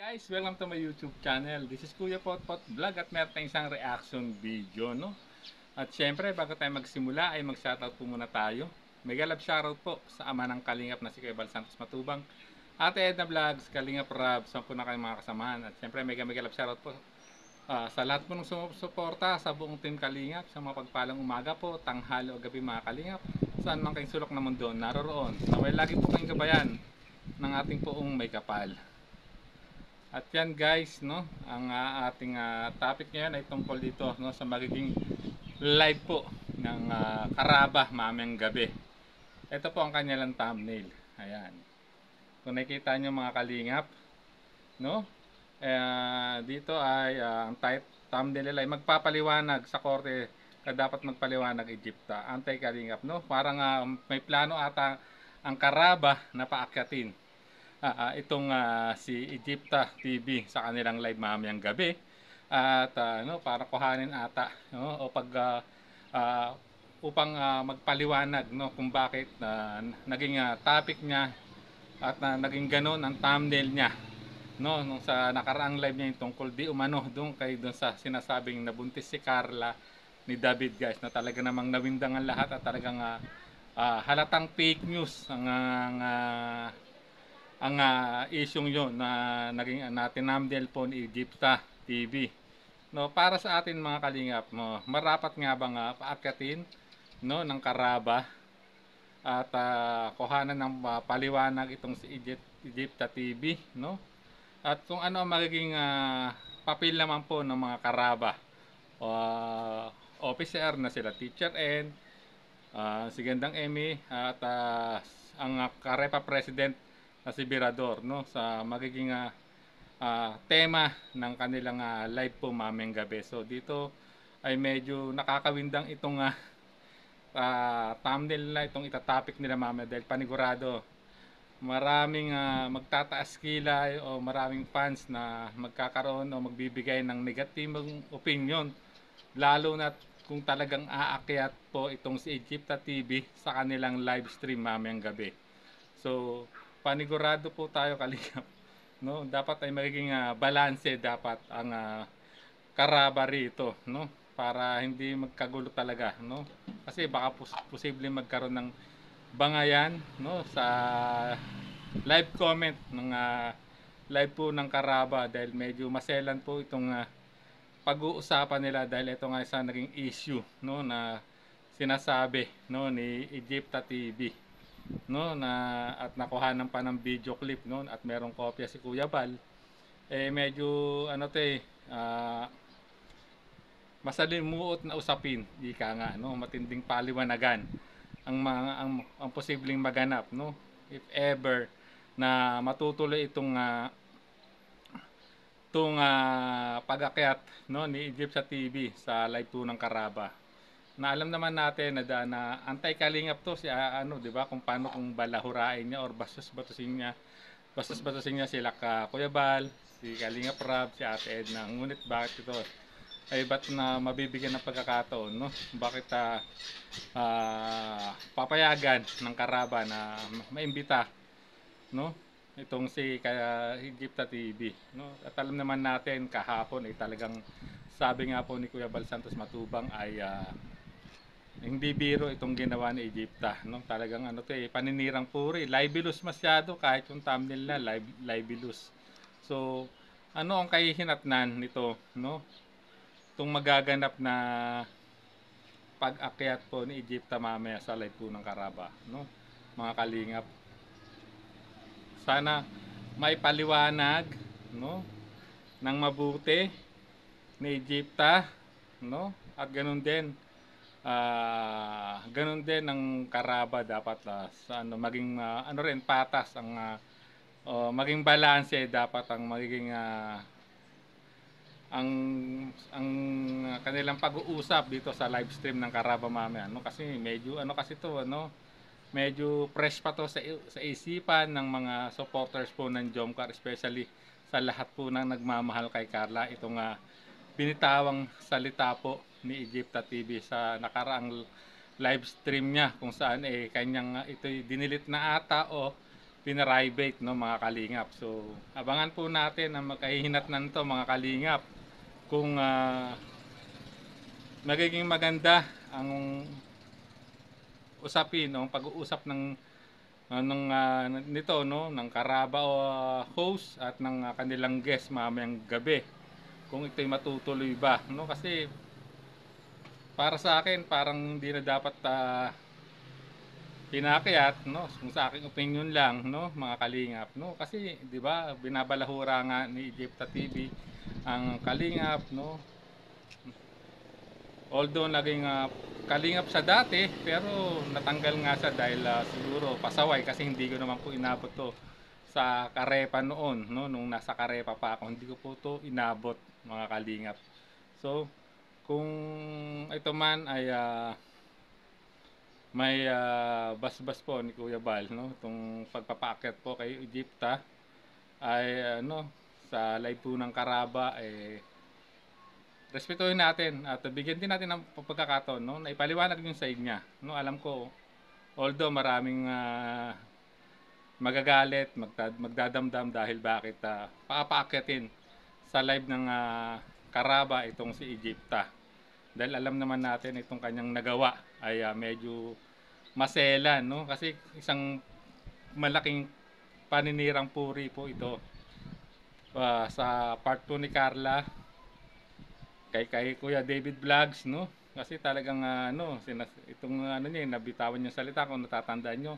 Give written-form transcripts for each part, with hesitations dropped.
Guys, welcome to my YouTube channel. This is Kuya Potpot Vlog at meron tayong isang reaction video, no? At syempre, bago tayo magsimula ay mag-shoutout po muna tayo. Mega love shoutout po sa ama ng Kalingap na si Kuya Bal Santos Matubang, Ate Edna Vlogs, Kalingap Rab, sa po na kayong mga kasamahan. At syempre, mega love shoutout po sa lahat po ng sumusuporta sa buong team Kalingap, sa mga pagpalang umaga po, tanghali o gabi mga Kalingap, saan man kayong sulok na mundo naroroon. Naway lagi po kayong gabayan ng ating poong may kapal. At yan guys, no, ang ating topic ngayon ay tungkol dito, no, sa magiging live po ng Karaba mamayang gabi. Ito po ang kanilang thumbnail. Ayan. Kung nakikita nyo mga kalingap, no, dito ay ang thumbnail nila ay magpapaliwanag sa korte na dapat magpaliwanag Egypta. Anti-kalingap, no? Parang may plano ata ang Karaba na paakyatin itong si Egypta TV sa kanilang live mamayang gabi at no, para kuhanin ata, no, o upang magpaliwanag, no, kung bakit naging topic niya at naging ganon ang thumbnail niya, no, nung sa nakaraang live niya yung tungkol di umano doon sa sinasabing nabuntis si Carla ni David guys, na talaga namang nawindang ang lahat at talagang halatang fake news ang isyong yon na naging tinamdel po ni Egypta TV. No, para sa atin mga kalingap, no, marapat nga bang paakyatin, no, ng Karaba at kuhanan ng paliwanag itong si Egypta TV, no? At kung ano ang magiging papel naman po ng mga Karaba o officer na sila Teacher N, si Gandang Emmy at ang Karepa President na si Birador, no, sa magiging tema ng kanilang live po mamayang gabi. So dito ay medyo nakakawindang itong thumbnail na itong itatopic nila mamaya dahil panigurado maraming magtataas kilay o maraming fans na magkakaroon o magbibigay ng negatibong opinion, lalo na kung talagang aakyat po itong si Egypta TV sa kanilang live stream mamayang gabi. So panigurado po tayo kalingap, no, dapat ay magiging balanse dapat ang Karaba rito, no, para hindi magkagulo talaga, no, kasi baka posible magkaroon ng bangayan, no, sa live comment ng live po ng Karaba dahil medyo maselan po itong pag-uusapan nila dahil ito nga isang naging issue, no, na sinasabi, no, ni Egypta TV, no, na at nakuhanan pa ng video clip, no, at merong kopya si Kuya Bal, medyo ano to masalimuot na usapin, ika nga, no, matinding paliwanagan ang posibleng maganap, no, if ever na matutuloy itong pag-akyat, no, ni Egypt sa TV sa live po ng Karaba. Na alam naman natin na anti-kalingap to si ano, 'di ba? Kung paano kung balahurain niya or bastos-batusin niya sila Kuya Bal, si Kalingap Rab, si Ate Edna. Ngunit bakit ito ay ba't na mabibigyan ng pagkakataon, no? Bakit papayagan ng Karaba na maimbita, no, itong si Egypta TV, no? At alam naman natin kahapon ay talagang sabi nga po ni Kuya Bal Santos Matubang ay hindi biro itong ginawa ni Egypta, no? Talagang ano to paninirang puri, libelous masyado kahit yung thumbnail na libelous. So, ano ang kahihinatnan nito, no? Itong magaganap na pag-akyat po ni Egypta mamaya sa live po ng Karaba, no? Mga kalingap. Sana may paliwanag, no, ng mabuti ni Egypta, no? At ganun din ng Karaba dapat sa ano maging ano rin patas ang maging balanse dapat ang magiging ang kanilang pag-uusap dito sa live stream ng Karaba mamaya, no, kasi medyo ano kasi to, ano, medyo fresh pa to sa isipan ng mga supporters po ng Jomcar, especially sa lahat po ng nagmamahal kay Carla itong binitawang salita po ni Egypta TV sa nakaraang live stream niya kung saan kanyang ito'y dinilit na ata o pinaribate, no, mga kalingap. So abangan po natin ang magkahihinatnan to, mga kalingap, kung magiging maganda ang usapin, no, pag-uusap nito, no, ng Carabao host at ng kanilang guest mamayang gabi, kung ito'y matutuloy ba, no? Kasi para sa akin parang hindi na dapat pinakyat, no, kung sa aking opinion lang, no, mga kalingap, no, kasi 'di ba binabalahura nga ni Egypta TV ang kalingap, no, although naging kalingap sa dati, pero natanggal nga siya dahil siguro pasaway, kasi hindi ko naman po inabot to sa Karepa noon, no, nung nasa Karepa pa ako, hindi ko po to inabot, mga kalingap. So kung ito man ay may basbas po ni Kuya Bal, no, itong pagpapaakyat po kay Egypta ay sa live po ng Karaba, respetuhin natin at bigyan din natin ng pagkakataon, no, na ipaliwanag yung side niya, no. Alam ko, although maraming magagalit, magdadamdam dahil bakit papaakyatin sa live ng Karaba itong si Egypta, dahil alam naman natin itong kanyang nagawa ay medyo maselan, no, kasi isang malaking paninirang puri po ito sa part po ni Carla kay Kuya David Vlogs, no, kasi talagang itong niya, nabitawan yung salita, kung natatandaan nyo,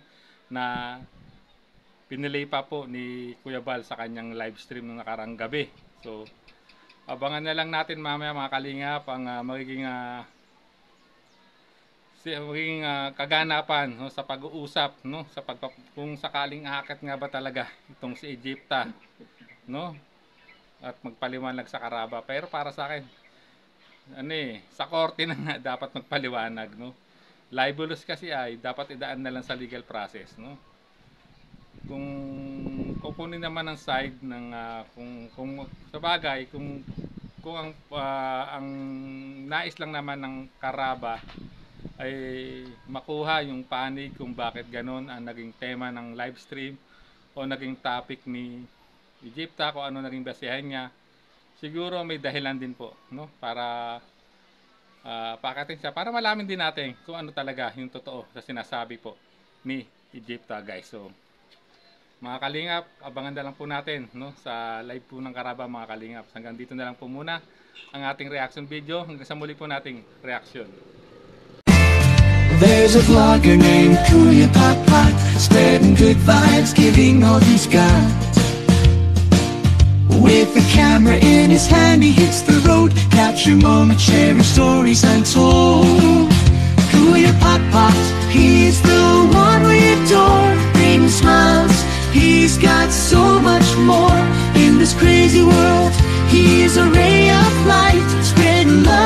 na pinilay pa po ni Kuya Bal sa kanyang live stream ng nakarang gabi. So abangan na lang natin mamaya, mga kalingap, ang magiging kaganapan, no, sa pag-uusap, no, kung sakaling aakyat nga ba talaga itong si Egypta, no, at magpaliwanag sa Karaba. Pero para sa akin, sa korte na nga dapat magpaliwanag, no. Libelous kasi ay dapat idaan na lang sa legal process, no. Kung kukunin naman ang side ng kung sa bagay, kung ang nais lang naman ng Karaba ay makuha yung panig kung bakit ganon ang naging tema ng live stream o naging topic ni Egypta, kung ano naging basehan niya, siguro may dahilan din po, no, para pakatin siya, para malaman din natin kung ano talaga yung totoo sa sinasabi po ni Egypta, guys. So mga kalingap, abangan na lang po natin, no, sa live po ng Karaba, mga kalingap. Hanggang dito na lang po muna ang ating reaction video. Hanggang sa muli po nating reaction. There's a vlogger named Kuya Pot, spreading good vibes, giving all he's got. With the camera in his hand, he hits the road, capture moments, sharing stories untold. Kuya Pot, he's the one we adore, bringing smiles, he's got so much more. In this crazy world, he is a ray of light, spreading love.